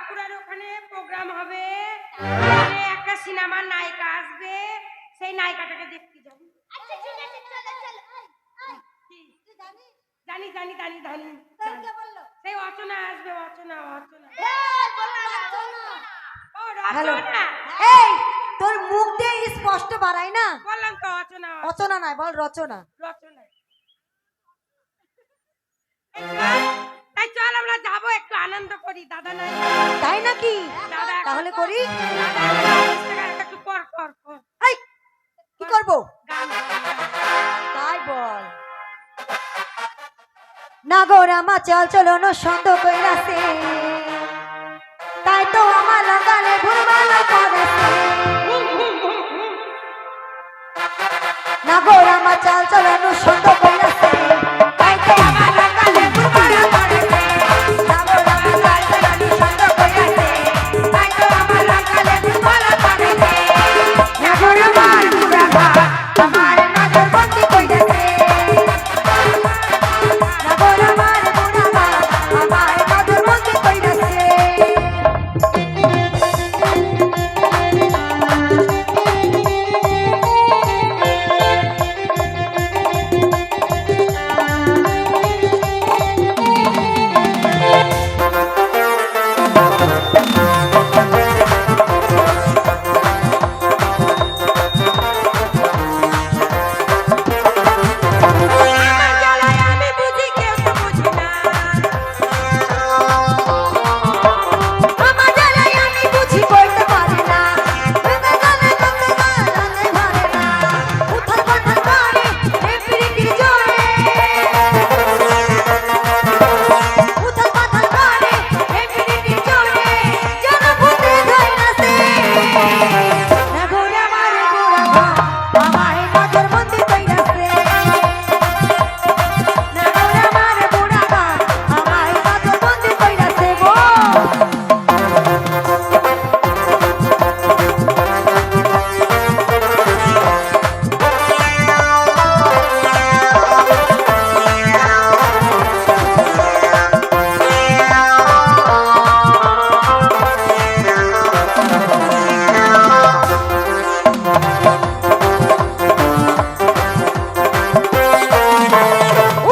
বাঁকুড়ার ওখানে প্রোগ্রাম হবে, একটা সিনেমার নায়িকা আসবে, সেই নায়িকাটাকে দেখতে যাবো। আচ্ছা ঠিক আছে, চলো চলো। কি? জানি জানি জানি জানি কে বললো? সেই অচনা আসবে, অচনা অচনা। এই বলো রচনা। ও হ্যালো, রচনা, এই তোর মুখ দিয়ে স্পষ্ট বাড়াই না। বললাম তো অচনা রচনা নয়, বল রচনা। রচনা। তাই চল আমরা যাবো, একটু আনন্দ করি। দাদা নাই? তাই নাকি? দাদা তাহলে করি। দাদা একটু কর কর কর। এই কি করব? গান। তাই বল। নাগর আমার চল চলো ন সন্দ কইরাছে, তাই তো আমার লাগালে ভুলভাল করেছে। নাগর আমার চল চলো ন সন্দ কইরাছে, তাই তো আমার লাগালে ভুলভাল করেছে। নাগর আমার চল চলো ন সন্দ কইরাছে, তাই তো আমার লাগালে ভুলভাল করেছে। নাগর আমার বুড়া ঘা আমার নজর বন্দি কইরাছে। নাগর আমার বুড়া ঘা আমার নজর বন্দি কইরাছে। আমার জ্বালায় আমি বুঝি, কেউ তো বুঝি না। আমার জ্বালায় আমি বুঝি করতে পারি না। গানে গানে গানে গানে ভরে না। উথাল পাথাল করে এই প্রীতির জোরে। উথাল পাথাল করে এই প্রীতির জোরে। যেন ভূতে ধইরাছে। নাগর আমার বুড়া ঘা আমায় নজর বন্দি কইরাছে। নাগর আমার বুড়া ঘা আমায় নজর বন্দি কইরাছে গো।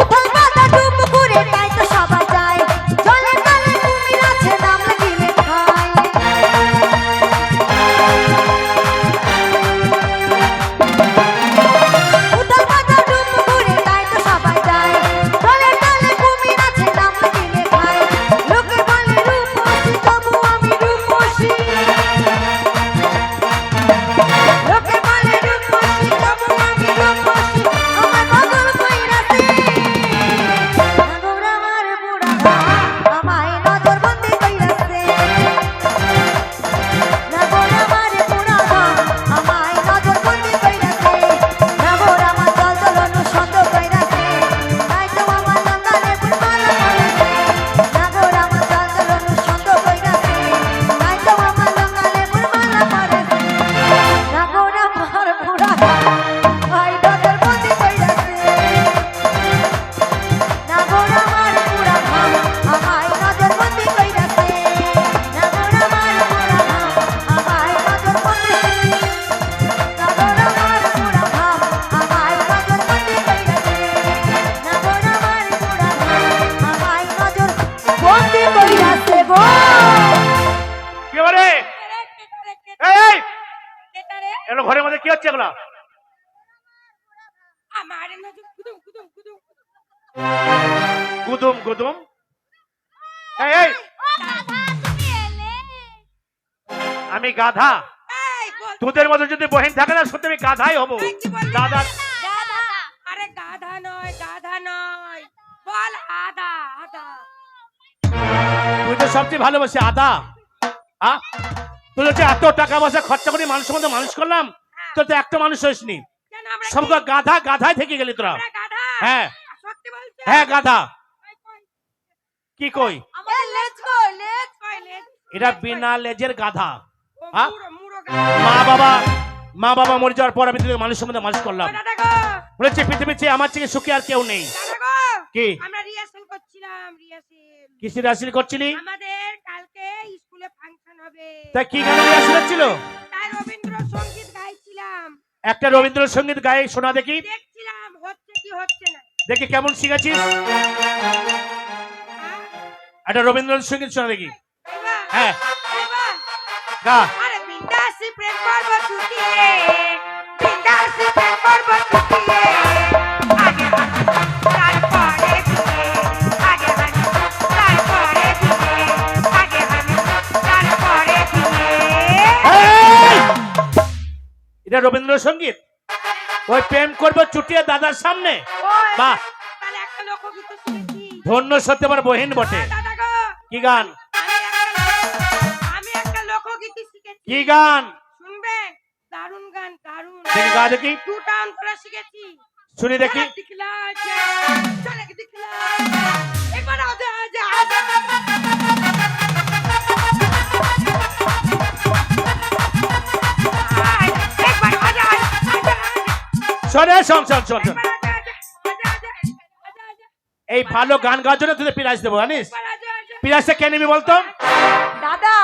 উথাল পাতা ডুব করে তাই তো সবাই যায়। জলে তলে কুমির আছে নাম লাগিলে খায়। উথাল পাতা ডুব করে তাই তো সবাই যায়। জলে তলে কুমির আছে নাম লাগিলে খায়। লোকে বলে রূপসী তবু আমি রূপসী। লোকে বলে রূপসী তবু আমি রূপসী। আমার পাগল কইরাছে। নাগর আমার বুড়া ঘা আমায় নজর বন্দি কইরাছে। নাগর আমার বুড়া ঘা আমায় নজর বন্দি কইরাছে। নাগর আমার চল চলো ন সন্দ কইরাছে, তাই তো আমার লঙ্গালে ভুলভাল করেছে। নাগর আমার চল চলো ন সন্দ কইরাছে, তাই তো আমার লঙ্গালে ভুলভাল করেছে। নাগর আমার বুড়া ঘা ভাই নজর বন্দি কইরাছে। নাগর আমার বুড়া ঘা আমায় নজর বন্দি কইরাছে। নাগর আমার বুড়া ঘা আমায় নজর বন্দি। নাগর আমার বুড়া ঘা আমায় নজর বন্দি কইরাছে। নাগর আমার বুড়া ঘা আমায় নজর বন্দি কইরাছে গো। কি বারে? এই এই এগুলো ঘরের মধ্যে কি হচ্ছে এগুলো? আমার নজর কুদুম কুদুম কুদুম। গুদুম গুদুম। এই এই ও গাধা তুমি এলে। আমি গাধা? এই বল, তোদের মধ্যে যদি বহিন থাকে না সত্যি আমি গাধাই হব। এই কি বললি? দাদা গাধা। আরে গাধা নয়, গাধা নয়, বল আদা আদা। তুই তো সবচেয়ে ভালোবাসি আদা। হ্যাঁ, তুই হচ্ছে এত টাকা পয়সা খরচা করে মানুষের মধ্যে মানুষ করলাম, তোর তো একটা মানুষ হইসনি। কেন আমরা সব গাধা গাধাই থেকে গেলি তোরা। আমরা গাধা? হ্যাঁ সত্যি বলছিস? হ্যাঁ গাধা। কই, কই, কি কই? আমার লেজ কই লেজ? কই লেজ? এটা বিনা লেজের গাধা। ও হ্যাঁ? মুড়ো মুড়ো গাধা। মা বাবা মরে যাওয়ার পর আমি তোদের মানুষের মধ্যে মানুষ করলাম। ও দাদা গো, বলেছে পৃথিবীর চেয়ে আমার থেকে সুখী আর কেউ নেই। দাদা গো, কি আমরা রিহার্সাল করছিলাম, রিহার্সাল। কিসের রিহার্সাল করছিলি? আমাদের কালকে স্কুলে ফাংশন হবে, তা কি গান রিহার্সাল ছিল? তাই রবীন্দ্রসঙ্গীত গাইছিলাম। একটা রবীন্দ্রসঙ্গীত গায়ে শোনা দেখি। দেখছিলাম হচ্ছে কি হচ্ছে না। দেখি কেমন শিখেছিস। একটা রবীন্দ্রসঙ্গীত শোনা দেখি। গাইবা? হ্যাঁ গাইবা? গা। আরে বিন্দাসী প্রেম করব ছুটিয়ে, বিন্দাসী প্রেম করব ছুটিয়ে, আগে হাঁটো তারপরে ধীরে, আগে হাঁটো তারপরে ধীরে, আগে হাঁটো তারপরে ধীরে। এই! এটা রবীন্দ্রসঙ্গীত? ওই প্রেম করবো চুটিয়ে দাদার সামনে? ওই, বাহ, তাহলে একটা লোকগীত শুনেছি। ধন্য সত্যি আমার বহিন বটে। দাদা গো, কি গান? আমি একটা লোকগীতি শিখেছি। কি গান? শুনবেন? দারুণ গান, দারুণ। দেখি গা দেখি, দুটা অন্তরা শিখেছি। শুনি দেখি। ঝলক দিখলা যা, ঝলক দিখলা যা। একবার আজা আজা আজা। আয়, একবার আজা আজা আজা। শোনে, শোন শোন শোন শোন। একবার আজা আজা আজা আজা আজা আজা। এই ভালো গান গাওয়ার জন্য তুই প্রাইজ দেবো জানিস? একবার আজা আজা। প্রাইজটা কে নিবি বলতো? দাদা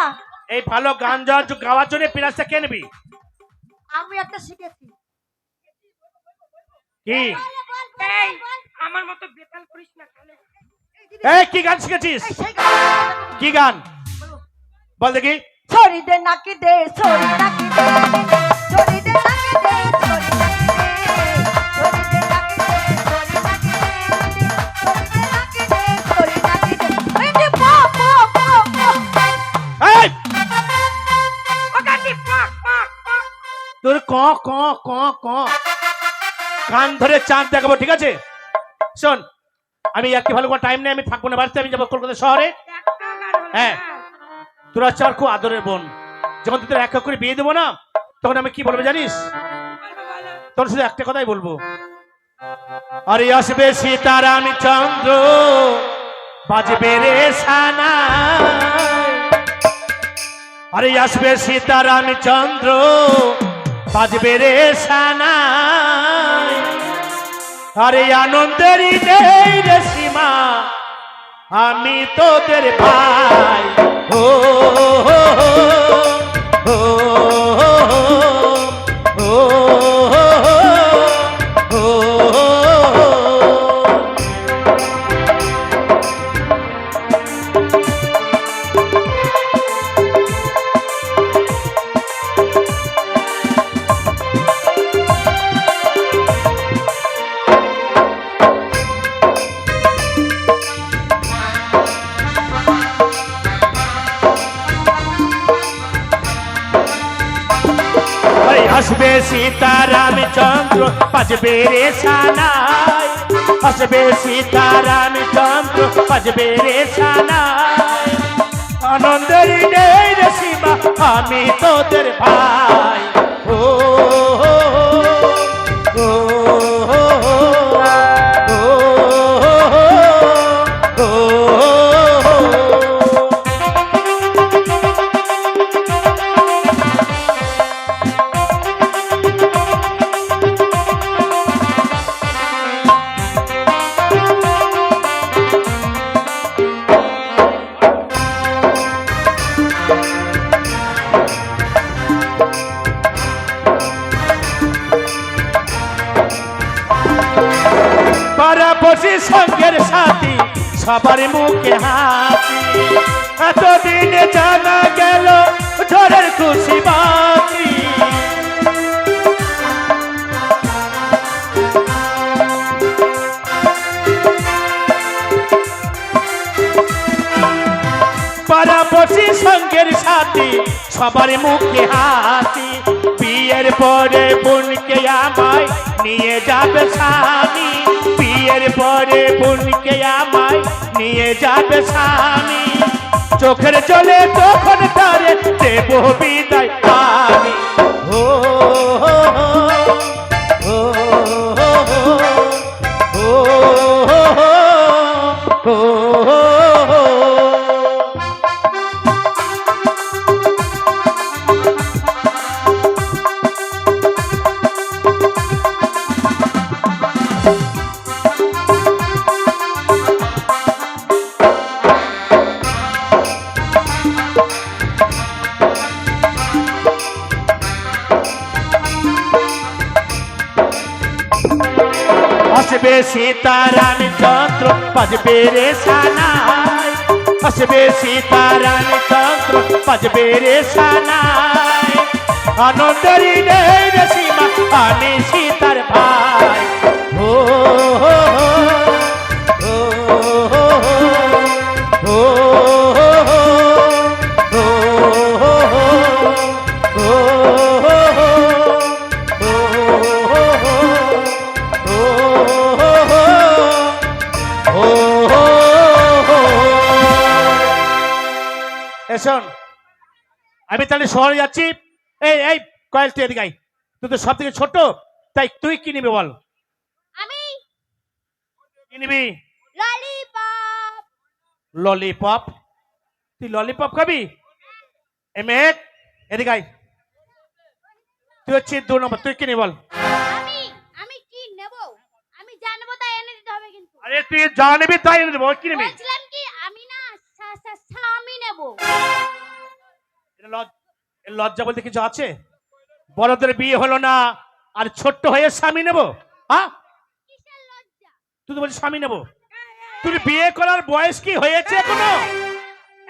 এই ভালো গান গাওয়ার জন্য প্রাইজটা কে নিবি? আমি একটা শিখেছি। কি? এই, আমার মতো বেতাল করিস না তাহলে। এই কি গান শিখেছিস? এই সেই গান। কি গান বল দেখি। ছড়ি দে নাকি দে, ছড়ি নাকি দে, ছড়ি দে নাকি দে, ছড়ি নাকি দে, ছড়ি দে নাকি দে, ছড়ি নাকি দে, ছড়ি দে নাকি দে, ছড়ি নাকি দে। এই যে পো পো পো পো। এই ও গান্ডি পাক পাক পাক। তোর ক ক ক ক কান ধরে চাঁদ দেখাবো, ঠিক আছে? শোন, আমি একটি ভালো করে টাইম নেই, আমি থাকবো না বাড়িতে, আমি যাবো কলকাতা শহরে। একটা গান হলো হ্যাঁ। না। তোরা হচ্ছে আমার খুব আদরের বোন। যখন তোদের এক এক করে বিয়ে দেবো না, তখন আমি কি বলবো জানিস? বলবো বলো। তোর শুধু একটা কথাই বলবো, আরে আসবে সীতারাম চন্দ্র, বাজবে রে সানা। আরে আসবে সীতারাম চন্দ্র, বাজবে রে সানা। আরে আনন্দের নেই রে সীমা, আমি তোদের ভাই। ও হো হো হো হো হো হো। আরে আসবে সীতারাম চন্দ্র, বাজবে রে সানাই। আসবে সীতারাম চন্দ্র, বাজবে রে সানাই। আনন্দের নেই রে সীমা, আমি তোদের ভাই। ও হো হো হো হো হো হো হো। পাড়াপড়শি সঙ্গের সাথী সবার মুখে হাসি, এতদিনে জানা গেল ঝড়ের খুশি বাতি। পাড়াপড়শি সঙ্গের সাথী সবার মুখে হাসি, বিয়ের পরে বোনকে আমায় নিয়ে যাবে স্বামী। বিয়ের পরে বোনকে আমায় নিয়ে যাবে স্বামী। চোখের জলে তখন তারে দেব বিদায় আমি। ও হো হো হো হো হো হো হো। আসবে সীতারাম চন্দ্র বাজবে রে সানাই, আসবে সীতারাম চন্দ্র বাজবে রে সানাই, আনন্দেরই নেই রে সীমা আমি সীতার ভাই। ও হো হো, ও হো হো, ও হো হো, ও হো হো, ও হো হো, ও হো হো, ও হো হো, ও হো হো। এ শোন, আমি তাহলে শহরে যাচ্ছি। এই এই কয়েলটি এদিকে আয়। তুই তো সব থেকে ছোট, তাই তুই কি নিবি বল? আমি কি নিবি? ললিপপ। ললিপপ? তুই ললিপপ খাবি? এ মেয়ে এদিকে আয়। তুই হচ্ছে 2 নম্বর, তুই কি নিবি বল? আমি আমি কি নেব? আমি জানবো তাই এনে দিতে হবে কিন্তু। আরে তুই যা নিবি তাই এনে দেবো, কি নিবি? বলছিলাম কি আমি না স্বামী নেব। এটা এর লজ্জা বলতে কিছু আছে? বড়দের বিয়ে হলো না আর ছোট্ট হয়ে স্বামী নেবো? হ্যাঁ, কিসের লজ্জা? তুই তো বলছিস স্বামী নেবো। তুই বিয়ে করার বয়স কি হয়েছে এখনো?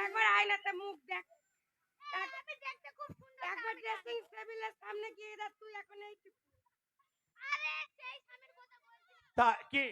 একবার আয়নাতে মুখ দেখ, আমি দেখতে খুব সুন্দর। একবার ড্রেসিং টেবিলের সামনে গিয়ে দেখ, তুই এখন এই আরে সেই স্বামীর কথা বলছিস। তা কি